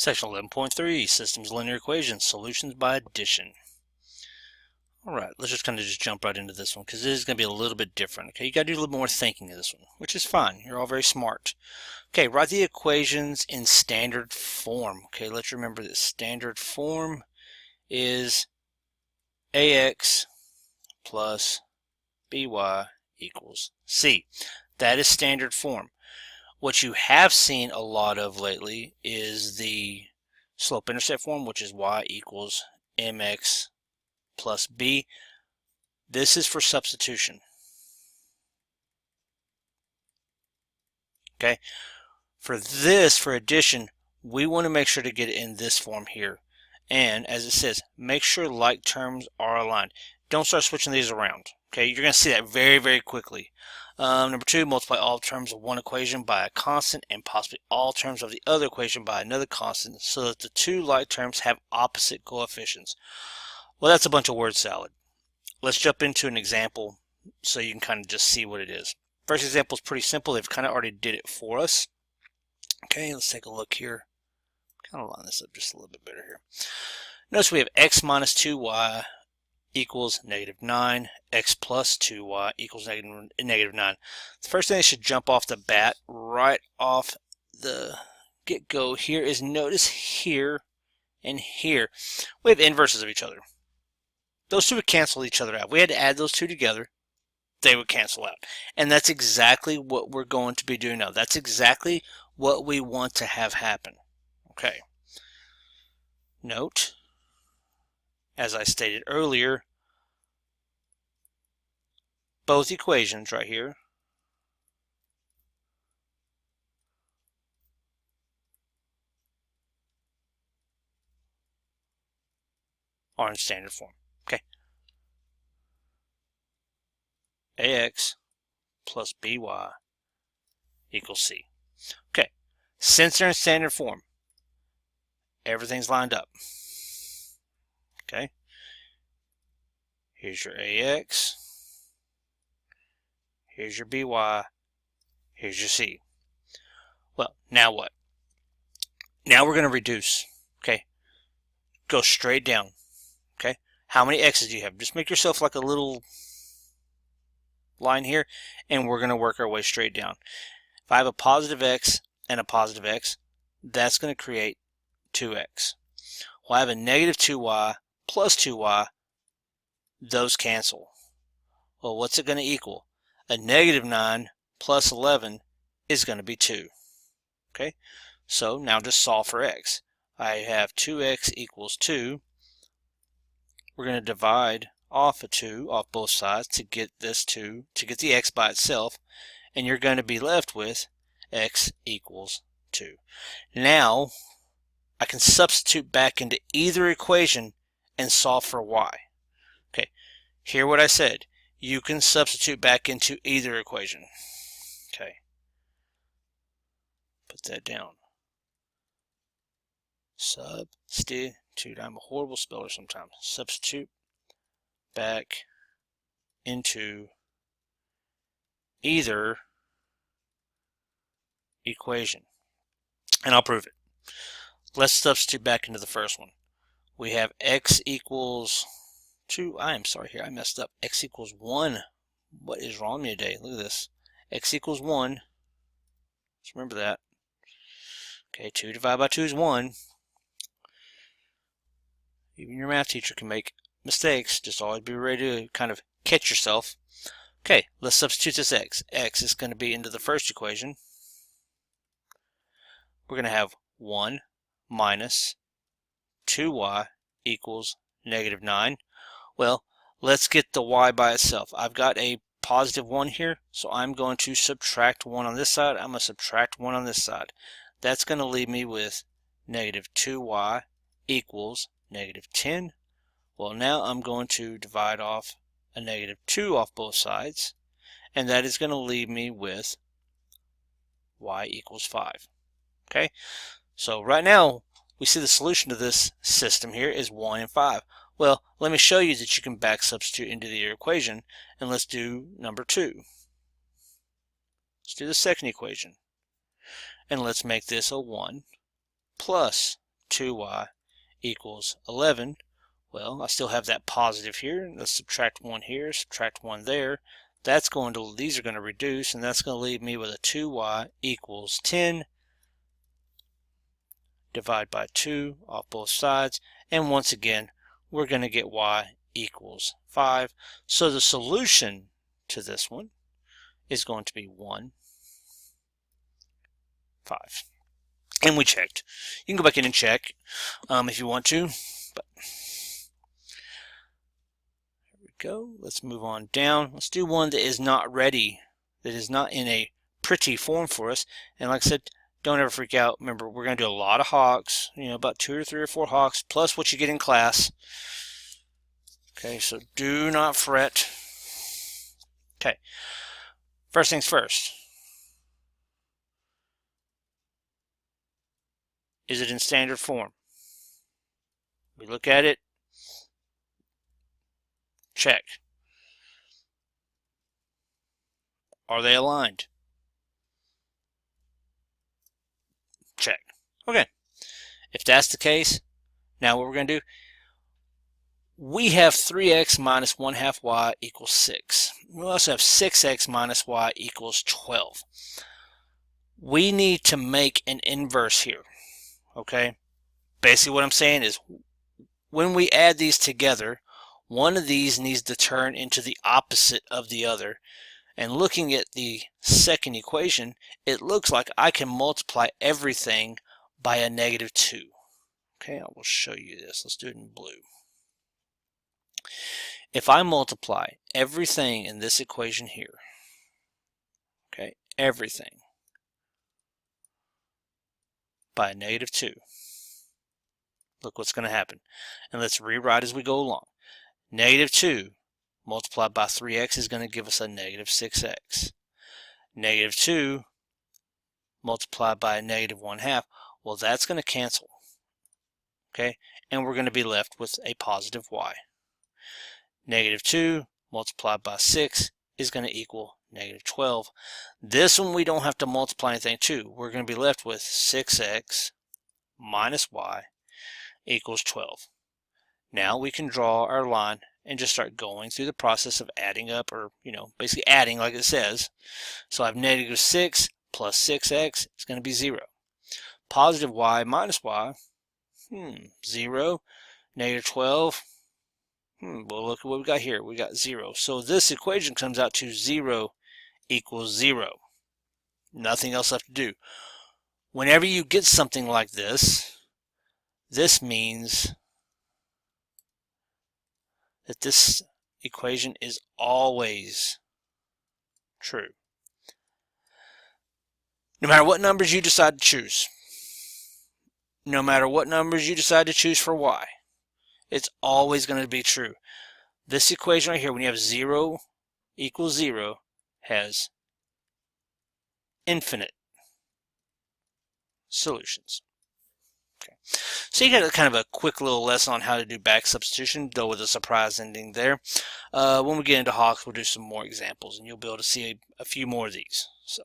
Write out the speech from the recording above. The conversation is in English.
Section 11.3, Systems Linear Equations, Solutions by Addition. Alright, let's just jump right into this one because it is going to be a little bit different. Okay, you got to do a little more thinking in this one, which is fine. You're all very smart. Okay, write the equations in standard form. Okay, let's remember that standard form is ax plus by equals c. That is standard form. What you have seen a lot of lately is the slope-intercept form, which is y equals mx plus b. This is for substitution. Okay, for addition, we want to make sure to get it in this form here. And as it says, make sure like terms are aligned. Don't start switching these around. Okay, you're going to see that very, very quickly. Number 2, multiply all terms of one equation by a constant and possibly all terms of the other equation by another constant so that the two like terms have opposite coefficients. Well, that's a bunch of word salad. Let's jump into an example so you can kind of just see what it is. First example is pretty simple. They've kind of already did it for us. Okay, let's take a look here. Kind of line this up just a little bit better here. Notice we have x minus 2y equals -9, x plus 2y equals -9. The first thing that should jump off the bat right off the get-go here is notice here and here we have inverses of each other. Those two would cancel each other out. We had to add those two together. They would cancel out. And that's exactly what we're going to be doing now. That's exactly what we want to have happen. Okay. Note, as I stated earlier, both equations right here are in standard form. Okay. ax plus by equals c. Okay. Since they're in standard form, everything's lined up. Okay. Here's your ax. Here's your by. Here's your c. Well, now what? Now we're going to reduce. Okay. Go straight down. Okay. How many x's do you have? Just make yourself like a little line here, and we're going to work our way straight down. If I have a positive x and a positive x, that's going to create 2x. Well, I have a negative 2y plus 2y. Those cancel. Well, what's it going to equal? A -9 plus 11 is going to be 2. Okay, so now just solve for x. I have 2x equals 2. We're going to divide off a 2 off both sides to get this 2, to get the x by itself, and you're going to be left with x equals 2. Now I can substitute back into either equation and solve for y. Okay, hear what I said. You can substitute back into either equation. Okay, put that down. Substitute. I'm a horrible speller sometimes. Substitute back into either equation. And I'll prove it. Let's substitute back into the first one. We have x equals 2. I am sorry here. I messed up. X equals 1. What is wrong with me today? Look at this. X equals 1. Just remember that. Okay, 2 divided by 2 is 1. Even your math teacher can make mistakes. Just always be ready to kind of catch yourself. Okay, let's substitute this x. X is going to be into the first equation. We're going to have 1 minus 2y equals -9. Well, let's get the y by itself. I've got a positive 1 here, so I'm going to subtract 1 on this side. I'm going to subtract 1 on this side. That's going to leave me with -2y equals -10. Well, now I'm going to divide off a -2 off both sides, and that is going to leave me with y equals 5. Okay, so right now we see the solution to this system here is 1 and 5. Well, let me show you that you can back substitute into the equation, and let's do number 2. Let's do the second equation, and let's make this a 1 plus 2y equals 11. Well, I still have that positive here. Let's subtract 1 here, subtract 1 there. These are going to reduce, and that's going to leave me with a 2y equals 10. Divide by 2 off both sides, and once again we're going to get y equals 5. So the solution to this one is going to be 1, 5. And we checked. You can go back in and check if you want to. But here we go. Let's move on down. Let's do one that is not ready, that is not in a pretty form for us. And like I said, don't ever freak out. Remember, we're going to do a lot of Hawks, about 2 or 3 or 4 Hawks, plus what you get in class. Okay, so do not fret. Okay, first things first. Is it in standard form? We look at it. Check. Are they aligned? Check. Okay. If that's the case, now what we're going to do, we have 3x minus 1/2 y equals 6. We also have 6x minus y equals 12. We need to make an inverse here. Okay? Basically what I'm saying is when we add these together, one of these needs to turn into the opposite of the other. And looking at the second equation, it looks like I can multiply everything by a -2. Okay, I will show you this. Let's do it in blue. If I multiply everything in this equation here, okay, everything by a -2, look what's going to happen. And let's rewrite as we go along. -2 multiplied by 3x is going to give us a -6x. -2 multiplied by a -1/2, well, that's going to cancel. Okay, and we're going to be left with a positive y. -2 multiplied by 6 is going to equal -12. This one we don't have to multiply anything to. We're going to be left with 6x minus y equals 12. Now we can draw our line and just start going through the process of adding up, or basically adding like it says. So I have -6 plus 6x is going to be 0. Positive y minus y, 0. -12, well, look at what we got here. We got 0. So this equation comes out to 0 equals 0. Nothing else left to do. Whenever you get something like this, this means that this equation is always true. No matter what numbers you decide to choose. No matter what numbers you decide to choose for y. It's always going to be true. This equation right here, when you have 0 equals 0, has infinite solutions. Okay. So you got kind of a quick little lesson on how to do back substitution, though with a surprise ending there. When we get into Hawks, we'll do some more examples, and you'll be able to see a few more of these. So.